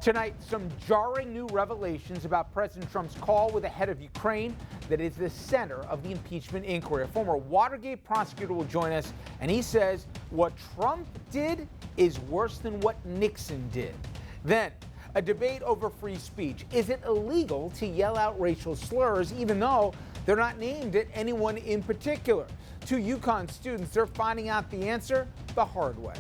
Tonight, some jarring new revelations about President Trump's call with the head of Ukraine that is the center of the impeachment inquiry. A former Watergate prosecutor will join us, and he says what Trump did is worse than what Nixon did. Then, a debate over free speech. Is it illegal to yell out racial slurs even though they're not named at anyone in particular? Two UConn students, they're finding out the answer the hard way.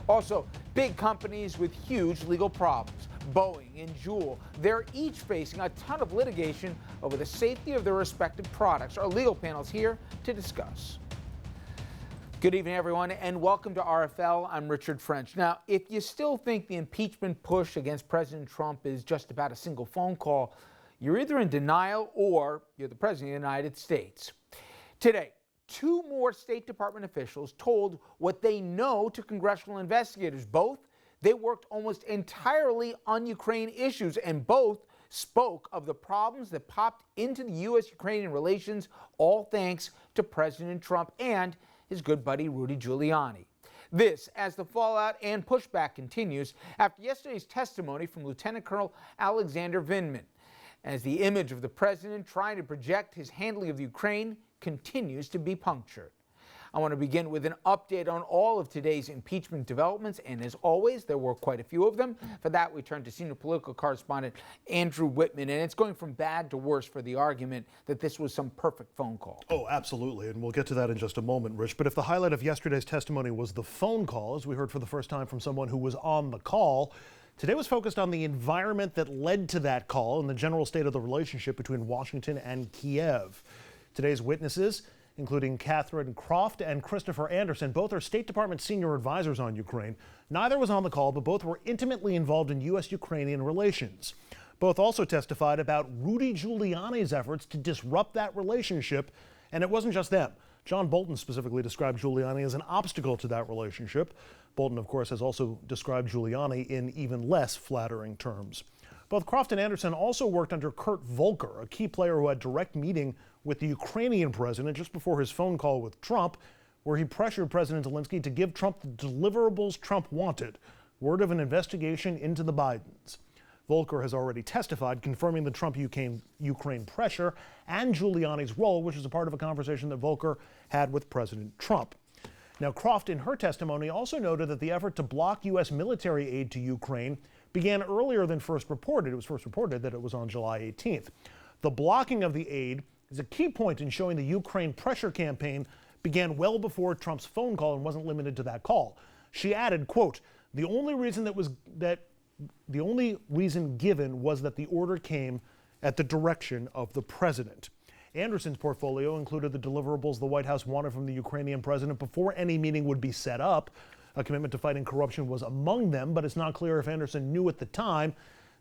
Also, big companies with huge legal problems. Boeing and Juul, they're each facing a ton of litigation over the safety of their respective products. Our legal panel's here to discuss. Good evening, everyone, and welcome to RFL. I'm Richard French. Now, if you still think the impeachment push against President Trump is just about a single phone call, you're either in denial or you're the President of the United States. Today, two more State Department officials told what they know to congressional investigators. Both, they worked almost entirely on Ukraine issues, and both spoke of the problems that popped into the U.S.-Ukrainian relations, all thanks to President Trump and his good buddy Rudy Giuliani. This as the fallout and pushback continues after yesterday's testimony from Lieutenant Colonel Alexander Vindman, as the image of the president trying to project his handling of the Ukraine continues to be punctured. I want to begin with an update on all of today's impeachment developments, and as always, there were quite a few of them. For that, we turn to senior political correspondent Andrew Whitman, and it's going from bad to worse for the argument that this was some perfect phone call. Oh, absolutely, and we'll get to that in just a moment, Rich. But if the highlight of yesterday's testimony was the phone call, as we heard for the first time from someone who was on the call, today was focused on the environment that led to that call and the general state of the relationship between Washington and Kiev. Today's witnesses, including Catherine Croft and Christopher Anderson, both are State Department senior advisors on Ukraine. Neither was on the call, but both were intimately involved in U.S.-Ukrainian relations. Both also testified about Rudy Giuliani's efforts to disrupt that relationship, and it wasn't just them. John Bolton specifically described Giuliani as an obstacle to that relationship. Bolton, of course, has also described Giuliani in even less flattering terms. Both Croft and Anderson also worked under Kurt Volker, a key player who had direct meeting with the Ukrainian president just before his phone call with Trump, where he pressured President Zelensky to give Trump the deliverables Trump wanted, word of an investigation into the Bidens. Volker has already testified, confirming the Trump-Ukraine pressure and Giuliani's role, which is a part of a conversation that Volker had with President Trump. Now, Croft, in her testimony, also noted that the effort to block U.S. military aid to Ukraine began earlier than first reported. It was first reported that it was on July 18th. The blocking of the aid is a key point in showing the Ukraine pressure campaign began well before Trump's phone call and wasn't limited to that call. She added, quote, the only reason given was that the order came at the direction of the president. Anderson's portfolio included the deliverables the White House wanted from the Ukrainian president before any meeting would be set up. A commitment to fighting corruption was among them, but it's not clear if Anderson knew at the time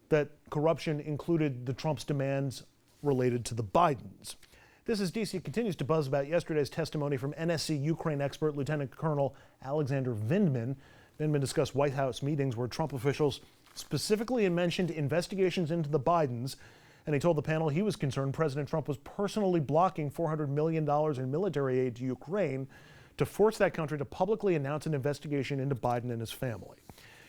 that corruption included the Trump's demands related to the Bidens. This as D.C. continues to buzz about yesterday's testimony from NSC Ukraine expert Lieutenant Colonel Alexander Vindman. Vindman discussed White House meetings where Trump officials specifically mentioned investigations into the Bidens, and he told the panel he was concerned President Trump was personally blocking $400 million in military aid to Ukraine to force that country to publicly announce an investigation into Biden and his family.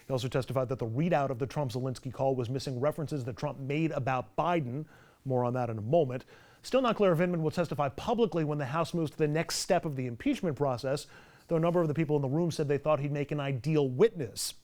He also testified that the readout of the Trump-Zelensky call was missing references that Trump made about Biden. More on that in a moment. Still not clear if Vindman will testify publicly when the House moves to the next step of the impeachment process, though a number of the people in the room said they thought he'd make an ideal witness.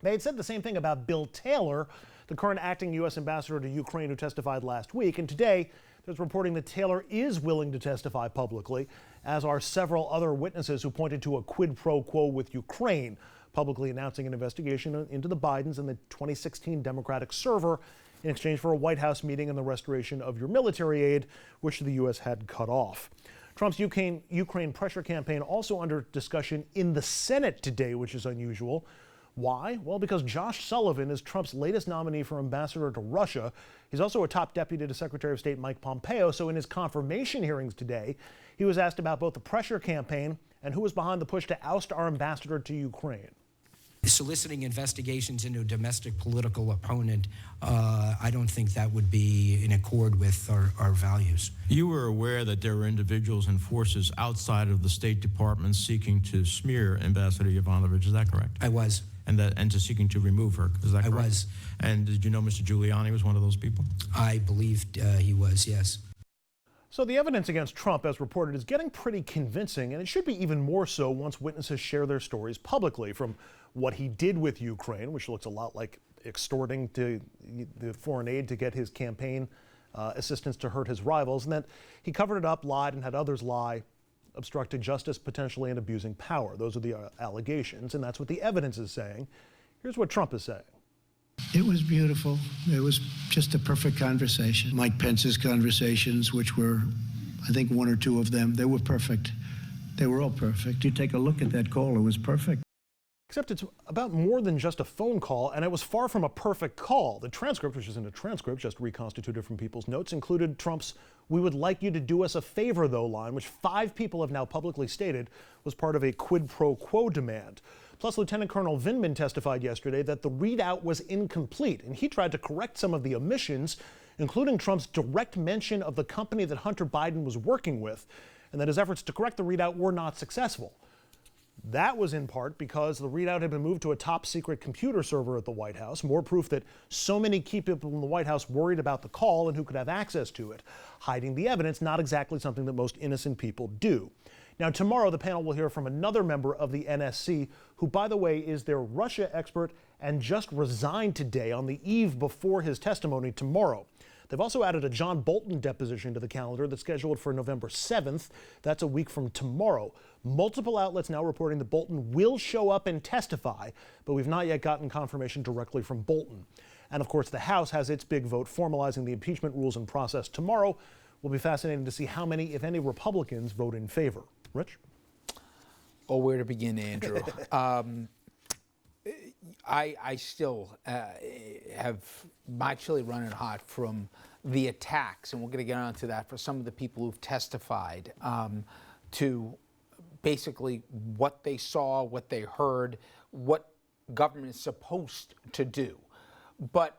They had said the same thing about Bill Taylor, the current acting U.S. ambassador to Ukraine who testified last week, and today there's reporting that Taylor is willing to testify publicly, as are several other witnesses who pointed to a quid pro quo with Ukraine, publicly announcing an investigation into the Bidens and the 2016 Democratic server in exchange for a White House meeting and the restoration of your military aid, which the U.S. had cut off. Trump's Ukraine pressure campaign also under discussion in the Senate today, which is unusual. Why? Well, because Josh Sullivan is Trump's latest nominee for ambassador to Russia. He's also a top deputy to Secretary of State Mike Pompeo. So in his confirmation hearings today, he was asked about both the pressure campaign and who was behind the push to oust our ambassador to Ukraine. Soliciting investigations into a domestic political opponent, I don't think that would be in accord with our values. You were aware that there were individuals and forces outside of the State Department seeking to smear Ambassador Yovanovitch, is that correct? I was. and to seeking to remove her. Is that correct? I was. And did you know Mr. Giuliani was one of those people? I believed he was, yes. So the evidence against Trump, as reported, is getting pretty convincing, and it should be even more so once witnesses share their stories publicly, from what he did with Ukraine, which looks a lot like extorting to the foreign aid to get his campaign assistance to hurt his rivals, and that he covered it up, lied, and had others lie, obstructing justice potentially, and abusing power. Those are the allegations, and that's what the evidence is saying. Here's what Trump is saying. It was beautiful. It was just a perfect conversation. Mike Pence's conversations, which were, I think, one or two of them, they were perfect. They were all perfect. You take a look at that call, it was perfect. Except it's about more than just a phone call, and it was far from a perfect call. The transcript, which isn't a transcript, just reconstituted from people's notes, included Trump's "we would like you to do us a favor, though" line, which 5 people have now publicly stated was part of a quid pro quo demand. Plus, Lieutenant Colonel Vindman testified yesterday that the readout was incomplete, and he tried to correct some of the omissions, including Trump's direct mention of the company that Hunter Biden was working with, and that his efforts to correct the readout were not successful. That was in part because the readout had been moved to a top-secret computer server at the White House, more proof that so many key people in the White House worried about the call and who could have access to it. Hiding the evidence, not exactly something that most innocent people do. Now, tomorrow, the panel will hear from another member of the NSC, who, by the way, is their Russia expert and just resigned today on the eve before his testimony tomorrow. They've also added a John Bolton deposition to the calendar that's scheduled for November 7th. That's a week from tomorrow. Multiple outlets now reporting that Bolton will show up and testify, but we've not yet gotten confirmation directly from Bolton. And of course, the House has its big vote formalizing the impeachment rules and process tomorrow. Will be fascinating to see how many, if any, Republicans vote in favor. Rich? Oh, where to begin, Andrew? I still have my chili running hot from the attacks, and we're going to get onto that, for some of the people who've testified to basically what they saw, what they heard, what government is supposed to do. But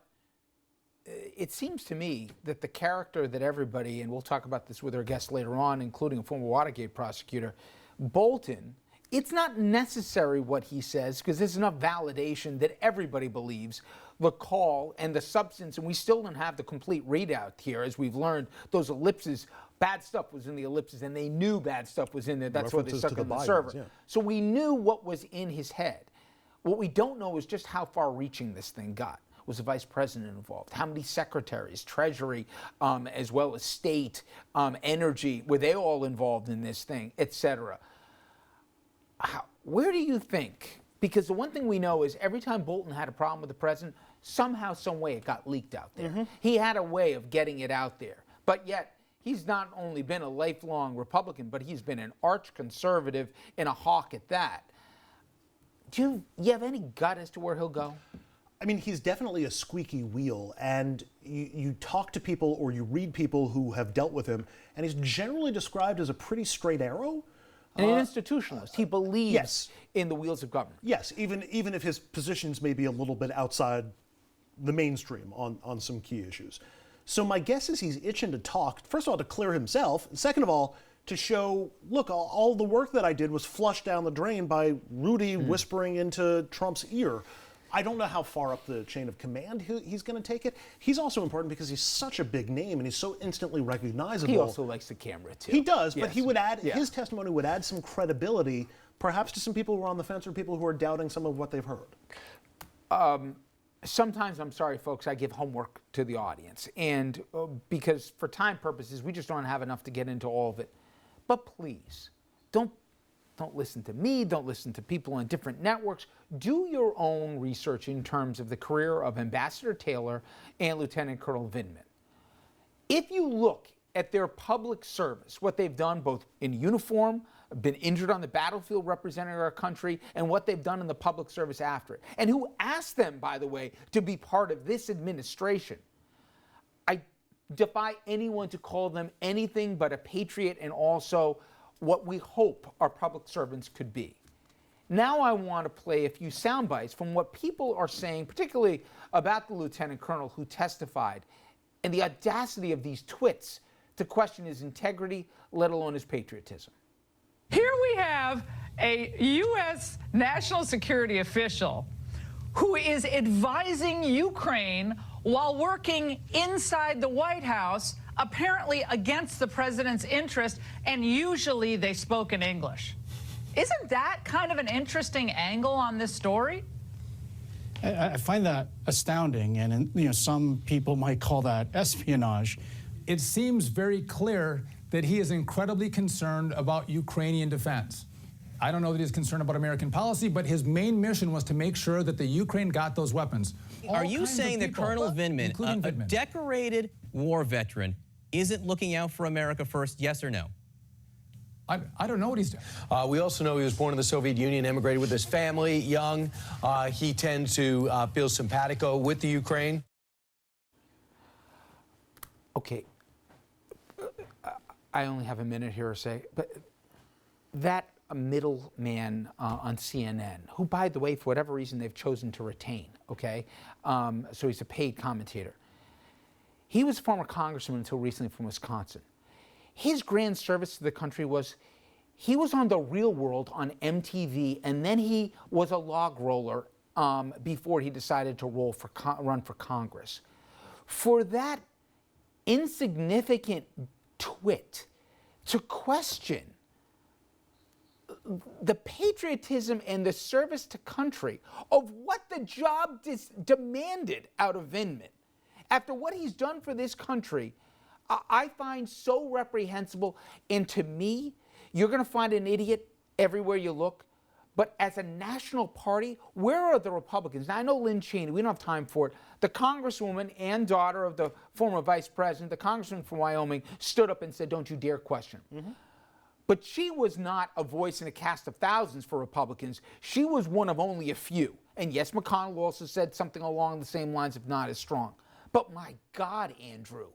it seems to me that the character that everybody, and we'll talk about this with our guest later on, including a former Watergate prosecutor, Bolton, it's not necessary what he says, because there's enough validation that everybody believes the call and the substance, and we still don't have the complete readout here. As we've learned, those ellipses, bad stuff was in the ellipses, and they knew bad stuff was in there. That's why they stuck it in the server. Yeah. So we knew what was in his head. What we don't know is just how far-reaching this thing got. Was the vice president involved? How many secretaries, Treasury, as well as State, Energy, were they all involved in this thing, et cetera? Where do you think? Because the one thing we know is every time Bolton had a problem with the president, somehow, some way it got leaked out there. Mm-hmm. He had a way of getting it out there. But yet, he's not only been a lifelong Republican, but he's been an arch conservative and a hawk at that. Do you have any gut as to where he'll go? I mean, he's definitely a squeaky wheel, and you talk to people or you read people who have dealt with him, and he's generally described as a pretty straight arrow. And an institutionalist. He believes in the wheels of government. Yes, even if his positions may be a little bit outside the mainstream on some key issues. So my guess is he's itching to talk, first of all, to clear himself, and second of all, to show, look, all the work that I did was flushed down the drain by Rudy whispering into Trump's ear. I don't know how far up the chain of command he's going to take it. He's also important because he's such a big name and he's so instantly recognizable. He also likes the camera, too. He does, yes. But he would add, his testimony would add some credibility, perhaps to some people who are on the fence or people who are doubting some of what they've heard. Sometimes, I'm sorry, folks, I give homework to the audience. And because for time purposes, we just don't have enough to get into all of it. But please, don't listen to me, don't listen to people on different networks. Do your own research in terms of the career of Ambassador Taylor and Lieutenant Colonel Vindman. If you look at their public service, what they've done both in uniform, been injured on the battlefield representing our country, and what they've done in the public service after it, and who asked them, by the way, to be part of this administration, I defy anyone to call them anything but a patriot and also what we hope our public servants could be. Now I want to play a few sound bites from what people are saying, particularly about the lieutenant colonel who testified, and the audacity of these twits to question his integrity, let alone his patriotism. Here we have a U.S. national security official who is advising Ukraine while working inside the White House, apparently against the president's interest, and usually they spoke in English. Isn't that kind of an interesting angle on this story? I find that astounding, and some people might call that espionage. It seems very clear that he is incredibly concerned about Ukrainian defense. I don't know that he's concerned about American policy, but his main mission was to make sure that the Ukraine got those weapons. Are you saying that Colonel Vindman, a Vindman, decorated war veteran, isn't looking out for America first, yes or no? I don't know what he's doing. We also know he was born in the Soviet Union, immigrated with his family, young. He tends to feel simpatico with the Ukraine. Okay, I only have a minute here to say, but that middleman on CNN, who, by the way, for whatever reason, they've chosen to retain, okay? So he's a paid commentator. He was a former congressman until recently from Wisconsin. His grand service to the country was he was on The Real World on MTV, and then he was a log roller before he decided to run for Congress. For that insignificant twit to question the patriotism and the service to country of what the job demanded out of Vindman, after what he's done for this country, I find so reprehensible. And to me, you're going to find an idiot everywhere you look. But as a national party, where are the Republicans? Now, I know Lynn Cheney, we don't have time for it. The congresswoman and daughter of the former vice president, the congresswoman from Wyoming, stood up and said, don't you dare question him. Mm-hmm. But she was not a voice in a cast of thousands for Republicans. She was one of only a few. And yes, McConnell also said something along the same lines, if not as strong. But my God, Andrew,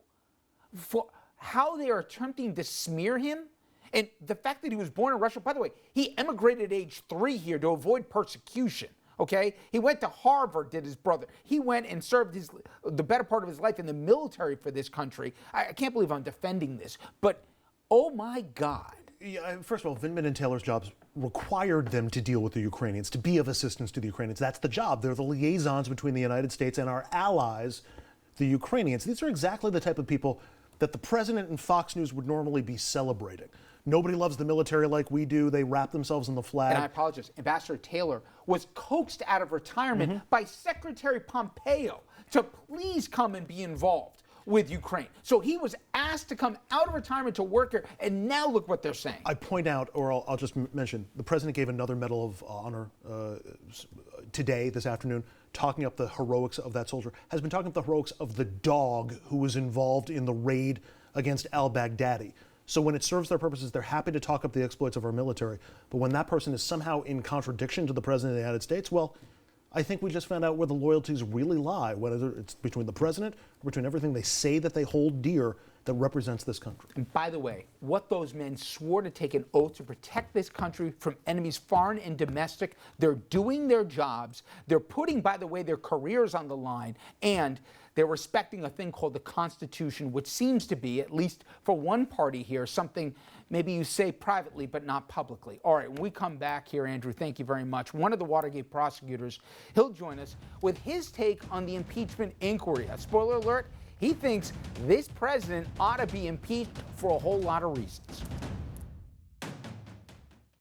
for how they are attempting to smear him, and the fact that he was born in Russia, by the way, he emigrated at age 3 here to avoid persecution, okay? He went to Harvard, did his brother. He went and served the better part of his life in the military for this country. I can't believe I'm defending this, but oh my God. Yeah, first of all, Vindman and Taylor's jobs required them to deal with the Ukrainians, to be of assistance to the Ukrainians. That's the job. They're the liaisons between the United States and our allies, the Ukrainians. These are exactly the type of people that the president and Fox News would normally be celebrating. Nobody loves the military like we do. They wrap themselves in the flag. And I apologize. Ambassador Taylor was coaxed out of retirement by Secretary Pompeo to please come and be involved with Ukraine. So he was asked to come out of retirement to work here, and now look what they're saying. I point out, or I'll just mention, the president gave another Medal of Honor today, this afternoon, talking up the heroics of that soldier, has been talking up the heroics of the dog who was involved in the raid against al-Baghdadi. So when it serves their purposes, they're happy to talk up the exploits of our military. But when that person is somehow in contradiction to the president of the United States, well, I think we just found out where the loyalties really lie, whether it's between the president or between everything they say that they hold dear that represents this country. And by the way, what those men swore to take an oath to protect this country from enemies foreign and domestic, they're doing their jobs, they're putting, by the way, their careers on the line, and they're respecting a thing called the Constitution, which seems to be, at least for one party here, something maybe you say privately but not publicly. All right, when we come back here, Andrew, thank you very much. One of the Watergate prosecutors, he'll join us with his take on the impeachment inquiry. A spoiler alert, he thinks this president ought to be impeached for a whole lot of reasons.